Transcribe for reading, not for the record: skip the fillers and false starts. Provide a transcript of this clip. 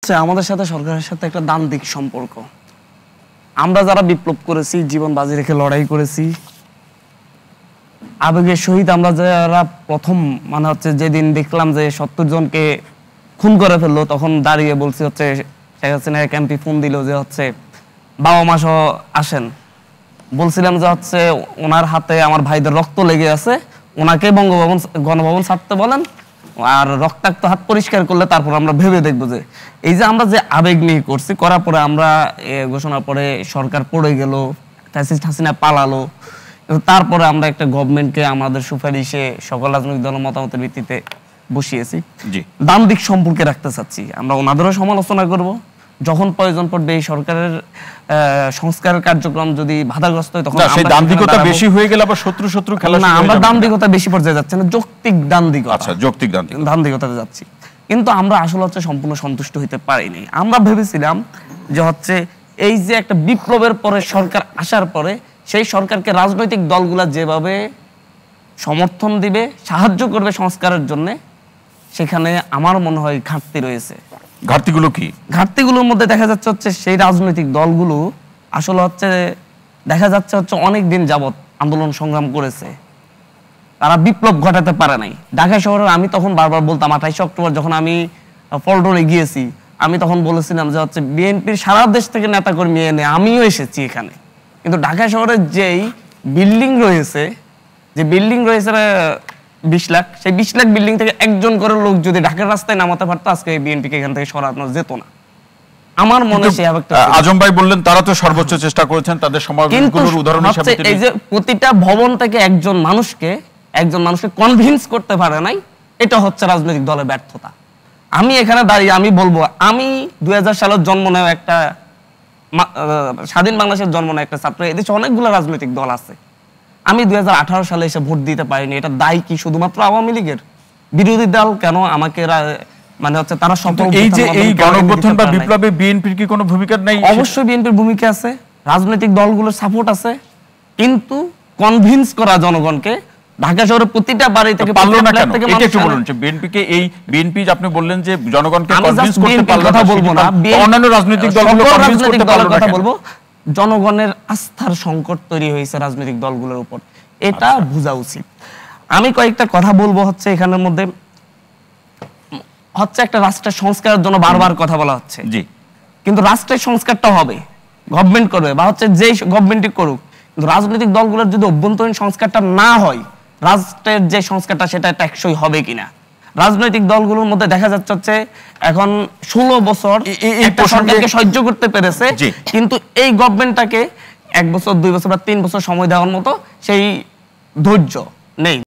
হচ্ছে আমাদের সাথে সরকারের সাথে একটা দ্বান্দ্বিক সম্পর্ক। আমরা যারা বিপ্লব করেছি, জীবন বাজি রেখে লড়াই করেছি, আবেগের সহিত আমরা যারা প্রথম মানে হচ্ছে যেদিন দেখলাম যে 70 জনকে খুন করে ফেললো, তখন দাঁড়িয়ে বলছি হচ্ছে শেখ হাসিনা ক্যাম্পে ফোন দিল যে হচ্ছে বাবা মা সহ আসেন। বলছিলাম যে হচ্ছে ওনার হাতে আমার ভাইদের রক্ত লেগে আছে, ওনাকে বঙ্গভবন গণভবন ছাড়তে বলেন, আর রক্তাক্ত হাত পরিষ্কার করলে তারপর আমরা ভেবে দেখবো যে এই যে আমরা যে আবেগ নিয়ে করছি, করার পরে আমরা ঘোষণার পরে সরকার পড়ে গেল, ফ্যাসিস্ট হাসিনা পালালো, তারপরে আমরা একটা গভর্নমেন্টকে আমাদের সুপারিশে সকল রাজনৈতিক দলের মতামতের ভিত্তিতে বসিয়েছি। দ্বান্দ্বিক সম্পর্কে রাখতে চাচ্ছি, আমরা ওনাদেরও সমালোচনা করব, যখন প্রয়োজন পড়বে এই সরকারের সংস্কার কার্যক্রম যদি বাধাগ্রস্ত হয় তখন সেই দ্বান্দ্বিকতা বেশি হয়ে গেলে আবার শত্রু শত্রু খেলা না, আমরা দ্বান্দ্বিকতা বেশি পর্যায়ে যাচ্ছে না, যৌক্তিক দ্বান্দ্বিকতা। আচ্ছা, যৌক্তিক দ্বান্দ্বিকতাতে যাচ্ছি, কিন্তু আমরা আসলে হচ্ছে সম্পূর্ণ সন্তুষ্ট হইতে পারিনি। আমরা ভেবেছিলাম যে হচ্ছে এই যে একটা বিপ্লবের পরে সরকার আসার পরে সেই সরকারকে রাজনৈতিক দলগুলা যেভাবে সমর্থন দিবে, সাহায্য করবে সংস্কারের জন্য, সেখানে আমার মনে হয় ঘাটতি রয়েছে। ঘাটতিগুলো কি? ঘাটতিগুলোর মধ্যে দেখা যাচ্ছে হচ্ছে সেই রাজনৈতিক দলগুলো আসলে হচ্ছে দেখা যাচ্ছে হচ্ছে অনেক দিন যাবত আন্দোলন সংগ্রাম করেছে, তারা বিপ্লব ঘটাতে পারে নাই। ঢাকা শহরে আমি তখন বারবার বলতাম, 28 অক্টোবর যখন আমি পল্টনে গিয়েছি, আমি তখন বলেছিলাম যে হচ্ছে বিএনপির সারা দেশ থেকে নেতাকর্মী এনে আমিও এসেছি এখানে, কিন্তু ঢাকা শহরের যেই বিল্ডিং রয়েছে, যে বিল্ডিং রয়েছে 20 লাখ, সেই 20 লাখ বিল্ডিং থেকে একজন করে লোক যদি ঢাকার রাস্তায় নামাতে পারতো, আজকে বিএনপিকে এখান থেকে সরানো যেত না। আমার মনে হয় আজম ভাই বললেন তারা তো সর্বোচ্চ চেষ্টা করেছেন, তাদের সমাবেশগুলোর উদাহরণ হিসেবে এই যে প্রতিটা ভবন থেকে একজন মানুষকে কনভিন্স করতে পারে নাই, এটা হচ্ছে রাজনৈতিক দলের ব্যর্থতা। আমি এখানে দাঁড়িয়ে আমি বলবো, আমি 2000 সালের জন্ম নেওয়া একটা স্বাধীন বাংলাদেশের জন্ম নেওয়া একটা ছাত্র, এদেশে অনেকগুলো রাজনৈতিক দল আছে, আমি 2018 সালে এসে ভোট দিতে পারিনি। এটা দায়ী কি শুধুমাত্র আওয়ামী লীগের? বিরোধী দল কেন আমাকে মানে হচ্ছে তারা সকল এই যে এই গণঅভ্যুত্থান বা বিপ্লবে বিএনপির কি কোনো ভূমিকা নাই? অবশ্যই বিএনপির ভূমিকা আছে, রাজনৈতিক দলগুলোর সাপোর্ট আছে, কিন্তু কনভিন্স করা জনগণকে ঢাকা শহরের প্রতিটা বাড়ি থেকে পারলো না কেন? এটা একটু বলুন যে বিএনপিকে এই বিএনপি আপনি বললেন যে জনগণকে কনভিন্স করতে পারলো না, কথা বলবো না, অন্যান্য রাজনৈতিক দলগুলো কনভিন্স করতে পারলো না, কথা বলবো জনগণের আস্থার সংকট তৈরি হয়েছে রাজনৈতিক দলগুলোর উপর, এটা বোঝা উচিত। আমি কয়েকটা কথা বলবো হচ্ছে এখানের মধ্যে হচ্ছে একটা রাষ্ট্রের সংস্কারের জন্য বারবার কথা বলা হচ্ছে, জি, কিন্তু রাষ্ট্রের সংস্কারটা হবে গভর্নমেন্ট করবে বা হচ্ছে যেই গভর্নমেন্টই করুক, কিন্তু রাজনৈতিক দলগুলোর যদি অভ্যন্তরীণ সংস্কারটা না হয়, রাষ্ট্রের যে সংস্কারটা সেটা টেকসই হবে কিনা। রাজনৈতিক দলগুলোর মধ্যে দেখা যাচ্ছে হচ্ছে এখন 16 বছর একটা সরকারকে সহ্য করতে পেরেছে, কিন্তু এই গভর্নমেন্টটাকে 1 বছর 2 বছর বা 3 বছর সময় দেওয়ার মতো সেই ধৈর্য নেই।